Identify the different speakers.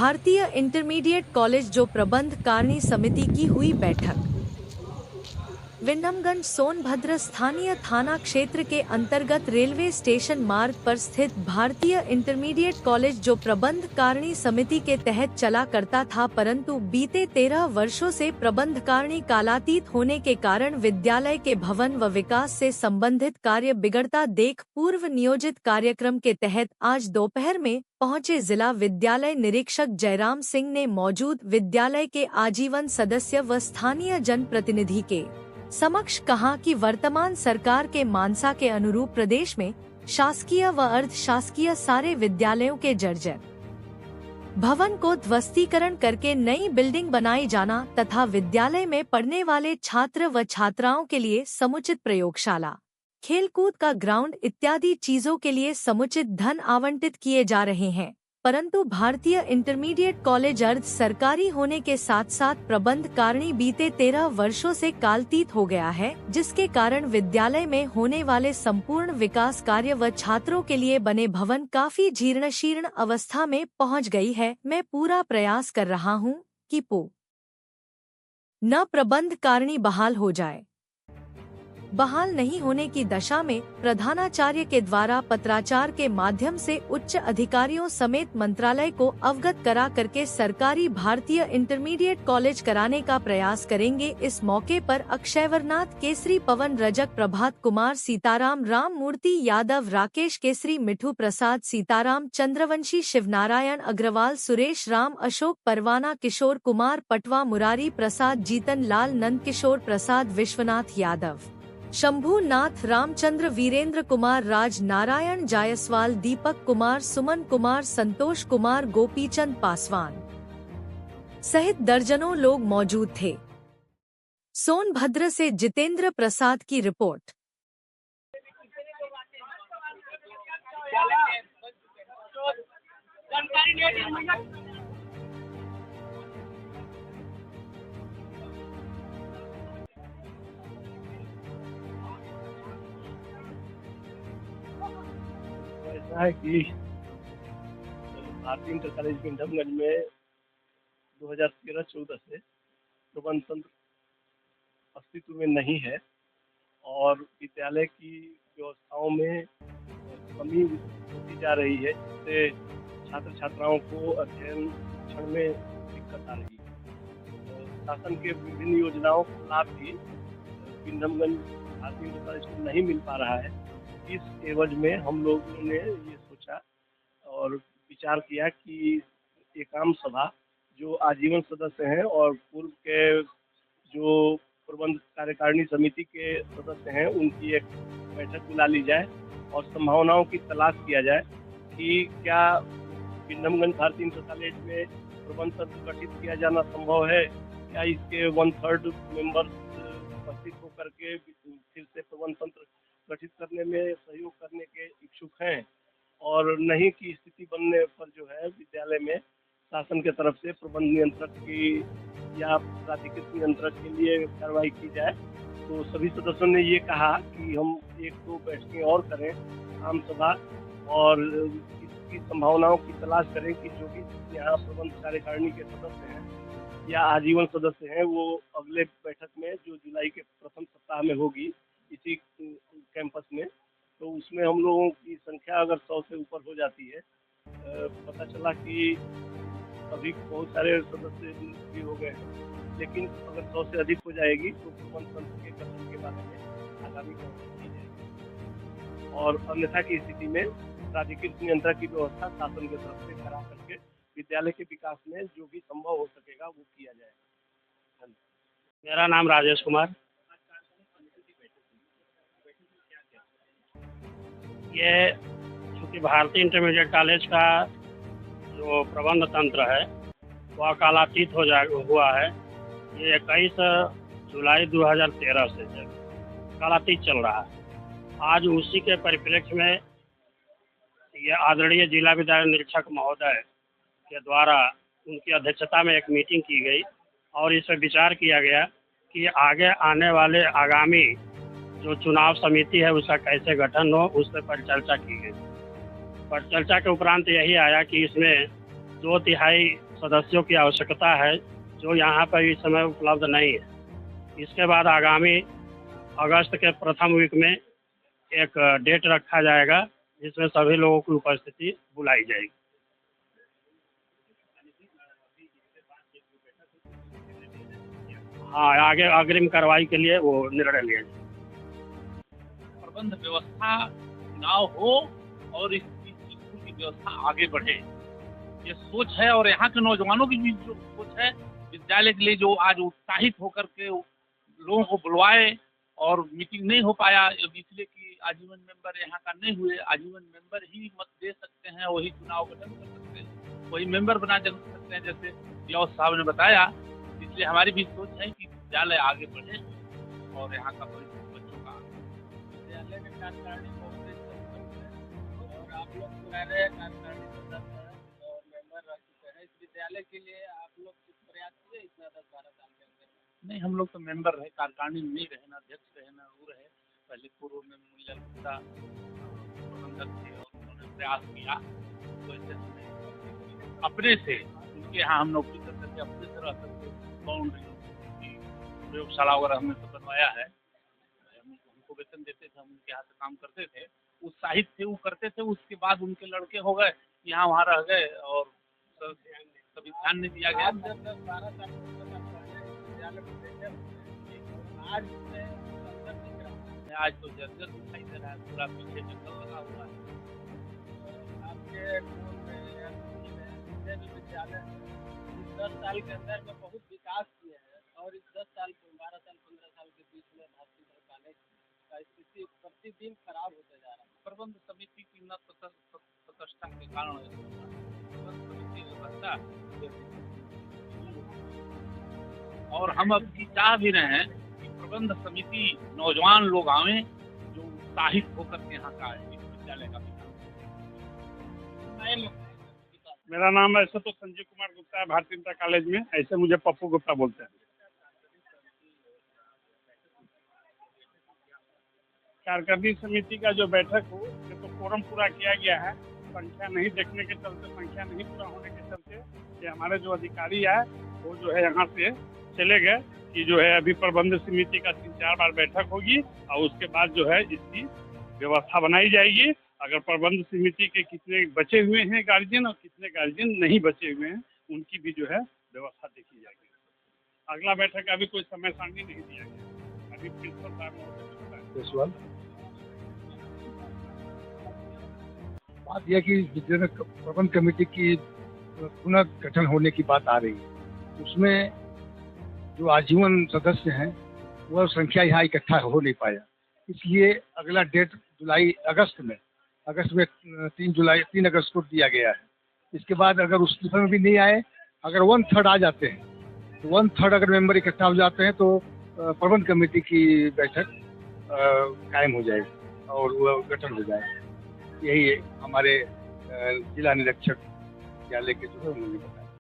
Speaker 1: भारतीय intermediate college जो प्रबंध कारिणी समिति की हुई बैठक। विंडमगंज सोनभद्र स्थानीय थाना क्षेत्र के अंतर्गत रेलवे स्टेशन मार्ग पर स्थित भारतीय इंटरमीडिएट कॉलेज जो प्रबंध कारिणी समिति के तहत चला करता था, परंतु बीते 13 वर्षों से प्रबंध कारिणी कालातीत होने के कारण विद्यालय के भवन व विकास से संबंधित कार्य बिगड़ता देख पूर्व नियोजित कार्यक्रम के तहत आज दोपहर में पहुंचे जिला विद्यालय निरीक्षक जयराम सिंह ने मौजूद विद्यालय के आजीवन सदस्य व स्थानीय जनप्रतिनिधि के समक्ष कहा कि वर्तमान सरकार के मानसा के अनुरूप प्रदेश में शासकीय व अर्ध शासकीय सारे विद्यालयों के जर्जर भवन को ध्वस्तीकरण करके नई बिल्डिंग बनाई जाना तथा विद्यालय में पढ़ने वाले छात्र व छात्राओं के लिए समुचित प्रयोगशाला, खेलकूद का ग्राउंड इत्यादि चीजों के लिए समुचित धन आवंटित किए जा रहे हैं, परंतु भारतीय इंटरमीडिएट कॉलेज अर्ध सरकारी होने के साथ साथ प्रबंध कारिणी बीते 13 वर्षों से कालतीत हो गया है, जिसके कारण विद्यालय में होने वाले संपूर्ण विकास कार्य व छात्रों के लिए बने भवन काफी जीर्ण अवस्था में पहुंच गई है। मैं पूरा प्रयास कर रहा हूं कि न प्रबंध कारिणी बहाल हो जाए। बहाल नहीं होने की दशा में प्रधानाचार्य के द्वारा पत्राचार के माध्यम से उच्च अधिकारियों समेत मंत्रालय को अवगत करा करके सरकारी भारतीय इंटरमीडिएट कॉलेज कराने का प्रयास करेंगे। इस मौके पर अक्षयवरनाथ केसरी, पवन रजक, प्रभात कुमार, सीताराम, राम मूर्ति यादव, राकेश केसरी, मिठू प्रसाद, सीताराम, चंद्रवंशी, शिवनारायण अग्रवाल, सुरेश राम, अशोक परवाना, किशोर कुमार पटवा, मुरारी प्रसाद, जीतन लाल, नंद किशोर प्रसाद, विश्वनाथ यादव, शंभू नाथ, रामचंद्र, वीरेंद्र कुमार, राज नारायण जायसवाल, दीपक कुमार, सुमन कुमार, संतोष कुमार, गोपीचंद पासवान सहित दर्जनों लोग मौजूद थे। सोनभद्र से जितेंद्र प्रसाद की रिपोर्ट।
Speaker 2: ऐसा है कि भारतीय इंटर कॉलेज विंडमगंज में 2013-14 से प्रबंध तंत्र अस्तित्व में नहीं है और विद्यालय की व्यवस्थाओं में कमी होती जा रही है, जिससे छात्र छात्राओं को अध्ययन शिक्षण में दिक्कत आ रही है। शासन के विभिन्न योजनाओं का लाभ भी विंडमगंज भारतीय इंटर कॉलेज को नहीं मिल पा रहा है। इस एवज में हम लोगों ने ये सोचा और विचार किया कि एक आम सभा जो आजीवन सदस्य हैं और पूर्व के जो प्रबंध कार्यकारिणी समिति के सदस्य हैं उनकी एक बैठक बुला ली जाए और संभावनाओं की तलाश किया जाए कि क्या विंडमगंज भारतीय इंटर कॉलेज में प्रबंध तंत्र गठित किया जाना संभव है, क्या इसके 1/3 मेंबर्स उपस्थित होकर के फिर से प्रबंध तंत्र गठित करने में सहयोग करने के इच्छुक हैं, और नहीं की स्थिति बनने पर जो है विद्यालय में शासन के तरफ से प्रबंध नियंत्रक की या प्राधिकृत नियंत्रक के लिए कार्रवाई की जाए। तो सभी सदस्यों ने ये कहा कि हम 1-2 बैठकें और करें आम सभा और इसकी संभावनाओं की तलाश करें कि जो भी यहाँ प्रबंध कार्यकारिणी के सदस्य हैं या आजीवन सदस्य हैं वो अगले बैठक में जो जुलाई के प्रथम सप्ताह में होगी इसी कैंपस में, तो उसमें हम लोगों की संख्या अगर 100 से ऊपर हो जाती है, पता चला कि अभी बहुत सारे सदस्य भी हो गए हैं, लेकिन अगर 100 से अधिक हो जाएगी तो प्रबंध तंत्र के गठन के बारे में आगामी कार्रवाई की जाएगी और अन्यथा की स्थिति में प्राधिकृत नियंत्रक की व्यवस्था शासन की तरफ से करा करके विद्यालय के विकास में जो भी संभव हो सकेगा वो किया जाएगा।
Speaker 3: मेरा नाम राजेश कुमार। ये चूँकि भारतीय इंटरमीडिएट कॉलेज का जो प्रबंध तंत्र है वह कालातीत हुआ है। ये 21 जुलाई 2013 से कालातीत चल रहा है। आज उसी के परिप्रेक्ष्य में ये आदरणीय जिला विद्यालय निरीक्षक महोदय के द्वारा उनकी अध्यक्षता में एक मीटिंग की गई और इस पर विचार किया गया कि आगे आने वाले आगामी जो चुनाव समिति है उसका कैसे गठन हो, उस पर चर्चा की गई। पर चर्चा के उपरांत यही आया कि इसमें 2/3 सदस्यों की आवश्यकता है, जो यहाँ पर इस समय उपलब्ध नहीं है। इसके बाद आगामी अगस्त के प्रथम वीक में एक डेट रखा जाएगा, जिसमें सभी लोगों की उपस्थिति बुलाई जाएगी। हाँ, आगे अग्रिम कार्रवाई के लिए वो निर्णय लिया जाए।
Speaker 4: प्रबंध व्यवस्था चुनाव हो और इस स्कूल की व्यवस्था आगे बढ़े, ये सोच है। और यहाँ के नौजवानों की भी जो सोच है, विद्यालय के लिए जो आज उत्साहित होकर के लोगों को बुलवाए और मीटिंग नहीं हो पाया इसलिए कि आजीवन मेंबर यहाँ का नहीं हुए। आजीवन मेंबर ही मत दे सकते हैं, वही चुनाव गठन कर सकते हैं, वही मेंबर बना सकते हैं, जैसे याव साहब ने बताया। इसलिए हमारी भी सोच है कि विद्यालय आगे बढ़े और यहाँ का भविष्य बच्चों का विद्यालय में कार्यकारिणी और आप लोग पुराने कार्यकारिणी सदस्य हैं और मेंबर रह चुके हैं। इस विद्यालय के लिए आप लोग कुछ प्रयास किए इतना 10-12 साल के अंदर? नहीं, हम लोग तो मेंबर रहे, कार्यकारिणी में नहीं रहे, ना अध्यक्ष रहे, ना वो रहे। पहले पूर्व में मूल्य गुप्ता प्रबंधक थे और उन्होंने प्रयास किया, तो ऐसे हमने अपने से उनके यहाँ हम नौकरी कर सकते, अपने से रह सकते, बाउंड्री प्रयोगशाला वगैरह हमने तो बनवाया है। हमको वेतन देते थे, हम उनके यहाँ से काम करते थे, उत्साहित थे, वो करते थे। उसके बाद उनके लड़के हो गए, यहाँ वहाँ रह गए और कभी ध्यान नहीं दिया गया। 10-12 साल आज तो जर्जर दिखाई दे रहा है, पूरा पीछे जंगल लगा हुआ है। आपके विद्यालय 10 साल के अंदर में बहुत विकास किए हैं और इस 10 साल 12 साल 15 साल के बीच में भारतीय कॉलेज का स्थिति प्रतिदिन खराब होते जा रहा है। प्रबंध समिति की न तटस्थता के कारण प्रबंध समिति व्यवस्था, और हम अब चाह भी रहे हैं कि प्रबंध समिति नौजवान लोग आवे जो उत्साहित होकर के यहाँ का विद्यालय का विकास।
Speaker 5: मेरा नाम ऐसे तो संजीव कुमार गुप्ता है, भारतीय इंटर कॉलेज में, ऐसे मुझे पप्पू गुप्ता बोलते हैं। कार्यकारिणी समिति का जो बैठक हो, ये तो फोरम पूरा किया गया है, संख्या नहीं देखने के चलते, संख्या नहीं पूरा होने के चलते ये हमारे जो अधिकारी है वो जो है यहाँ से चले गए कि जो है अभी प्रबंध समिति का 3-4 बार बैठक होगी और उसके बाद जो है इसकी व्यवस्था बनाई जाएगी। अगर प्रबंध समिति के कितने बचे हुए हैं गार्जियन और कितने गार्जियन नहीं बचे हुए हैं, उनकी भी जो है व्यवस्था देखी जाएगी। अगला बैठक का अभी कोई समय सारणी नहीं दिया गया, अभी प्रिंसिपल साहब
Speaker 6: बात यह कि विद्यालय प्रबंध कमेटी की पुनः गठन होने की बात आ रही है। उसमें जो आजीवन सदस्य हैं वह संख्या यहाँ इकट्ठा हो नहीं पाया, इसलिए अगला डेट अगस्त में 3 अगस्त को दिया गया है। इसके बाद अगर उस समय भी नहीं आए, अगर 1/3 आ जाते हैं तो 1/3 अगर मेंबर इकट्ठा हो जाते हैं तो प्रबंध कमेटी की बैठक कायम हो जाएगी और वह गठन हो जाएगा। यही हमारे जिला निरीक्षक विद्यालय के जो है उन्होंने बताया।